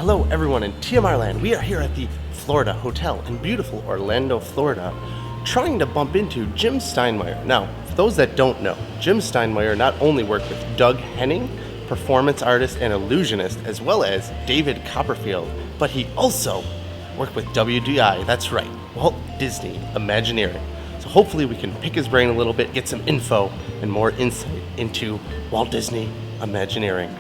Hello everyone in TMR land. We are here at the Florida Hotel in beautiful Orlando, Florida, trying to bump into Jim Steinmeier. Now, for those that don't know, Jim Steinmeier not only worked with Doug Henning, performance artist and illusionist, as well as David Copperfield, but he also worked with WDI, that's right, Walt Disney Imagineering. So hopefully we can pick his brain a little bit, get some info and more insight into Walt Disney Imagineering.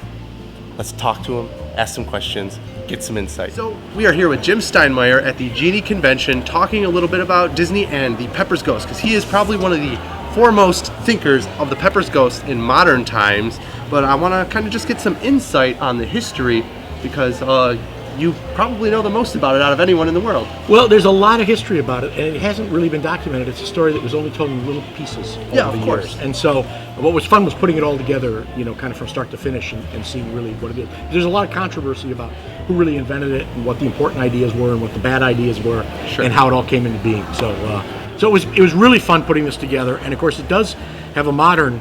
Let's talk to him, ask some questions, get some insight. So we are here with Jim Steinmeier at the Genie Convention talking a little bit about Disney and the Pepper's Ghost, because he is probably one of the foremost thinkers of the Pepper's Ghost in modern times. But I want to kind of just get some insight on the history, because you probably know the most about it out of anyone in the world. Well, there's a lot of history about it, and it hasn't really been documented. It's a story that was only told in little pieces over the years. And so what was fun was putting it all together, you know, kind of from start to finish and seeing really what it is. There's a lot of controversy about who really invented it and what the important ideas were and what the bad ideas were, and how it all came into being. So it was really fun putting this together, and of course it does have a modern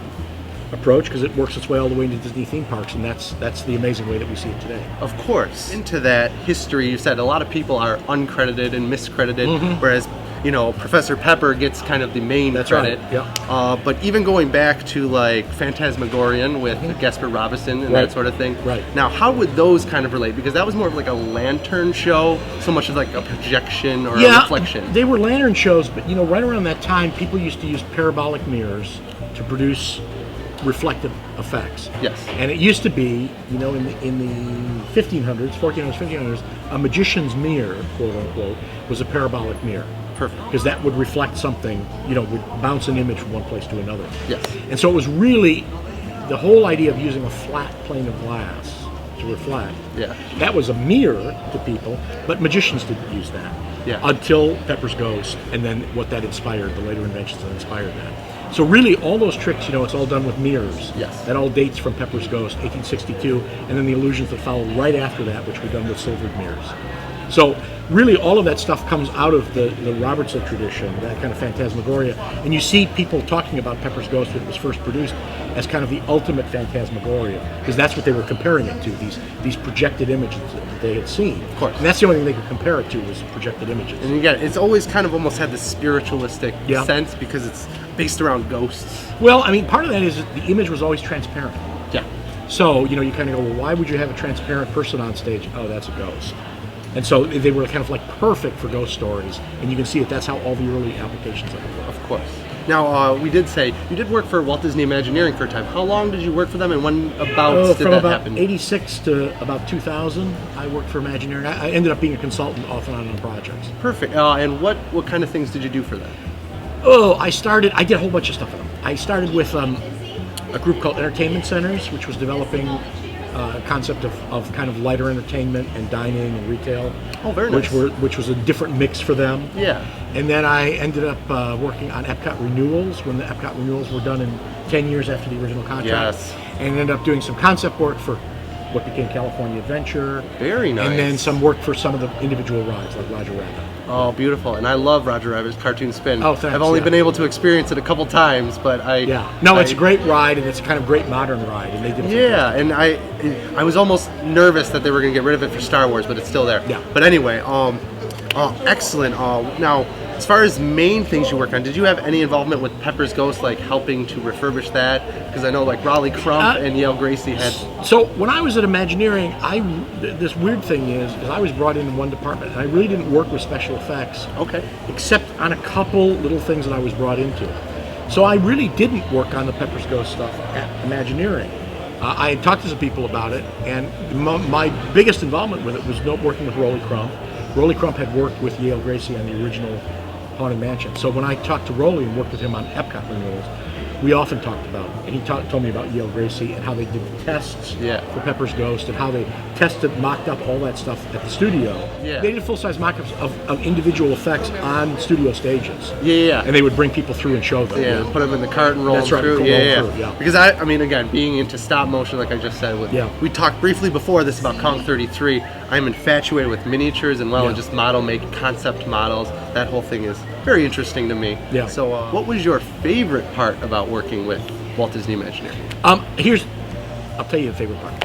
approach because it works its way all the way into Disney theme parks, and that's the amazing way that we see it today. Of course. Into that history, you said a lot of people are uncredited and miscredited, whereas, you know, Professor Pepper gets kind of the main credit. Right. Yeah. But even going back to like Phantasmagorian with Gasper Robinson and that sort of thing. Right. Now, how would those kind of relate? Because that was more of like a lantern show, so much as like a projection or a reflection. They were lantern shows, but you know, right around that time, people used to use parabolic mirrors to produce reflective effects. Yes. And it used to be, you know, in the 1400s, 1500s, a magician's mirror, quote unquote, was a parabolic mirror. Perfect. Because that would reflect something, you know, would bounce an image from one place to another. Yes. And so it was really the whole idea of using a flat plane of glass to reflect. Yeah. That was a mirror to people, but magicians didn't use that. Yeah. Until Pepper's Ghost, and then what that inspired, the later inventions that inspired that. So really, all those tricks, you know, it's all done with mirrors. Yes. That all dates from Pepper's Ghost, 1862, and then the illusions that followed right after that, which were done with silvered mirrors. So really, all of that stuff comes out of the Robertson tradition, that kind of phantasmagoria. And you see people talking about Pepper's Ghost when it was first produced as kind of the ultimate phantasmagoria, because that's what they were comparing it to, these projected images that they had seen. Of course. And that's the only thing they could compare it to, was projected images. And again, it's always kind of almost had this spiritualistic sense because it's based around ghosts. Well, I mean, part of that is that the image was always transparent. Yeah. So, you know, you kind of go, well, why would you have a transparent person on stage? Oh, that's a ghost. And so they were kind of like perfect for ghost stories, and you can see that that's how all the early applications of it were. Of course. Now, we did say you did work for Walt Disney Imagineering for a time. How long did you work for them, and when did that happen? From about 86 to about 2000, I worked for Imagineering. I ended up being a consultant off and on projects. Perfect. And what kind of things did you do for them? Oh, I did a whole bunch of stuff for them. I started with a group called Entertainment Centers, which was developing a concept of kind of lighter entertainment and dining and retail. Oh, very nice. Which was a different mix for them. Yeah. And then I ended up working on Epcot renewals when the Epcot renewals were done in 10 years after the original contract. Yes. And ended up doing some concept work for what became California Adventure. Very nice. And then some work for some of the individual rides, like Roger Rabbit. Oh, beautiful. And I love Roger Rabbit's cartoon spin. Oh, thanks. I've only been able to experience it a couple times, but it's a great ride, and it's a kind of great modern ride, and they did it. Yeah, and I was almost nervous that they were going to get rid of it for Star Wars, but it's still there. Yeah. But anyway, excellent. Now, as far as main things you work on, did you have any involvement with Pepper's Ghost, like helping to refurbish that? Because I know like Raleigh Crump and Yale Gracie had. So when I was at Imagineering, this weird thing is I was brought in one department, and I really didn't work with special effects. Okay. Except on a couple little things that I was brought into. So I really didn't work on the Pepper's Ghost stuff at Imagineering. I had talked to some people about it, and my biggest involvement with it was working with Rolly Crump. Rolly Crump had worked with Yale Gracie on the original Haunted Mansion. So when I talked to Rolly and worked with him on Epcot renewals, we often talked about, and he told me about Yale Gracie and how they did the tests for Pepper's Ghost, and how they tested, mocked up all that stuff at the studio. Yeah. They did full-size mock-ups of individual effects on studio stages. Yeah. And they would bring people through and show them. Yeah, put them in the cart and roll them through. Through, yeah. Because I mean, again, being into stop motion, like I just said, we talked briefly before this about Kong 33. I'm infatuated with miniatures and just model make concept models. That whole thing is very interesting to me. Yeah. So, what was your favorite part about working with Walt Disney Imagineering? I'll tell you the favorite part.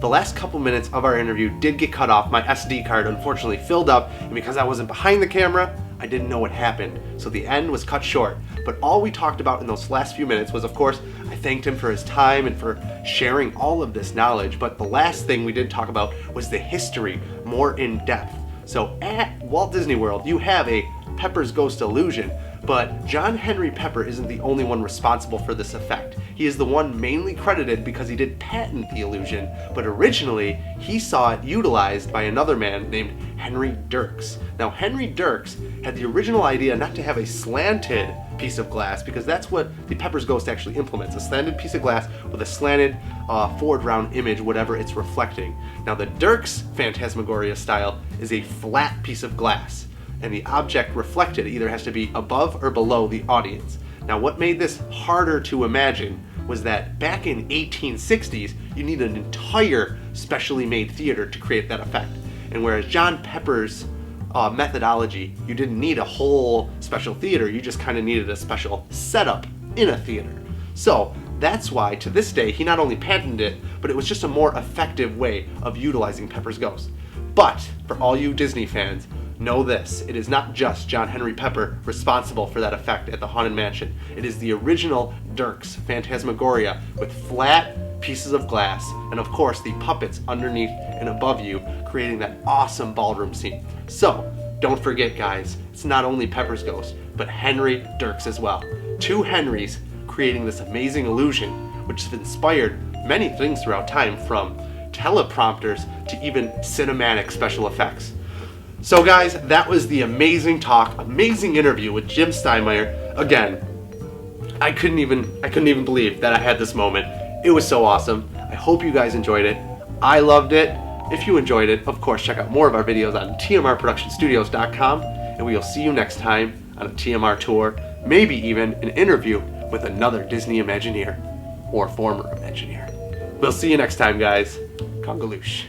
the last couple minutes of our interview did get cut off. My SD card unfortunately filled up, and because I wasn't behind the camera, I didn't know what happened. So the end was cut short. But all we talked about in those last few minutes was, of course, I thanked him for his time and for sharing all of this knowledge. But the last thing we did talk about was the history, more in depth. So at Walt Disney World, you have a Pepper's Ghost illusion, but John Henry Pepper isn't the only one responsible for this effect. He is the one mainly credited because he did patent the illusion, but originally he saw it utilized by another man named Henry Dirks. Now Henry Dirks had the original idea not to have a slanted piece of glass, because that's what the Pepper's Ghost actually implements, a slanted piece of glass with a slanted forward round image, whatever it's reflecting. Now the Dirks Phantasmagoria style is a flat piece of glass, and the object reflected either has to be above or below the audience. Now what made this harder to imagine was that back in 1860s, you need an entire specially made theater to create that effect. And whereas John Pepper's methodology, you didn't need a whole special theater, you just kind of needed a special setup in a theater. So that's why to this day, he not only patented it, but it was just a more effective way of utilizing Pepper's Ghost. But for all you Disney fans, know this, it is not just John Henry Pepper responsible for that effect at the Haunted Mansion. It is the original Dirks Phantasmagoria with flat pieces of glass, and of course the puppets underneath and above you, creating that awesome ballroom scene. So, don't forget guys, it's not only Pepper's Ghost, but Henry Dirks as well. Two Henrys creating this amazing illusion, which has inspired many things throughout time, from teleprompters to even cinematic special effects. So guys, that was the amazing talk, amazing interview with Jim Steinmeier. Again, I couldn't even believe that I had this moment. It was so awesome. I hope you guys enjoyed it. I loved it. If you enjoyed it, of course, check out more of our videos on tmrproductionstudios.com, and we will see you next time on a TMR tour, maybe even an interview with another Disney Imagineer or former Imagineer. We'll see you next time, guys. Congaloosh.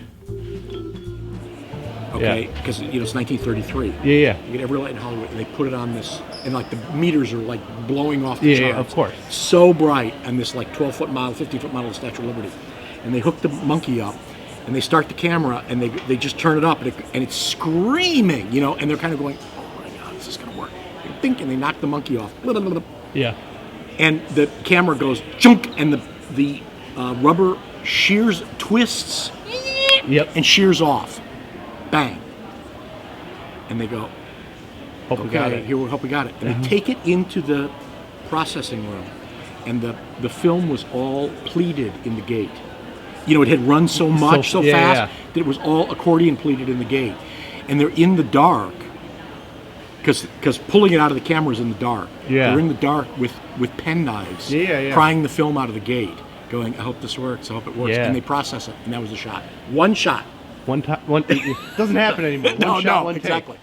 Okay, because it's 1933. Yeah. You get every light in Hollywood, and they put it on this, and like the meters are like blowing off the Yeah, charts. yeah, of course. So bright, and this like 12-foot model, 15-foot model of the Statue of Liberty, and they hook the monkey up, and they start the camera, and they just turn it up, and it's screaming, and they're kind of going, oh my God, this is gonna work. And think, and they knock the monkey off. Yeah. And the camera goes junk, and the rubber shears, twists, Yep. and shears off. Bang. And they go, Hope we got okay, it. here we hope we got it. And they take it into the processing room, and the film was all pleated in the gate. It had run so much, so fast, that it was all accordion pleated in the gate. And they're in the dark, because pulling it out of the camera is in the dark. Yeah. They're in the dark with pen knives, prying the film out of the gate, going, I hope this works, I hope it works. Yeah. And they process it, and that was the shot. One shot. One time, it doesn't happen anymore. One shot, one take. Exactly.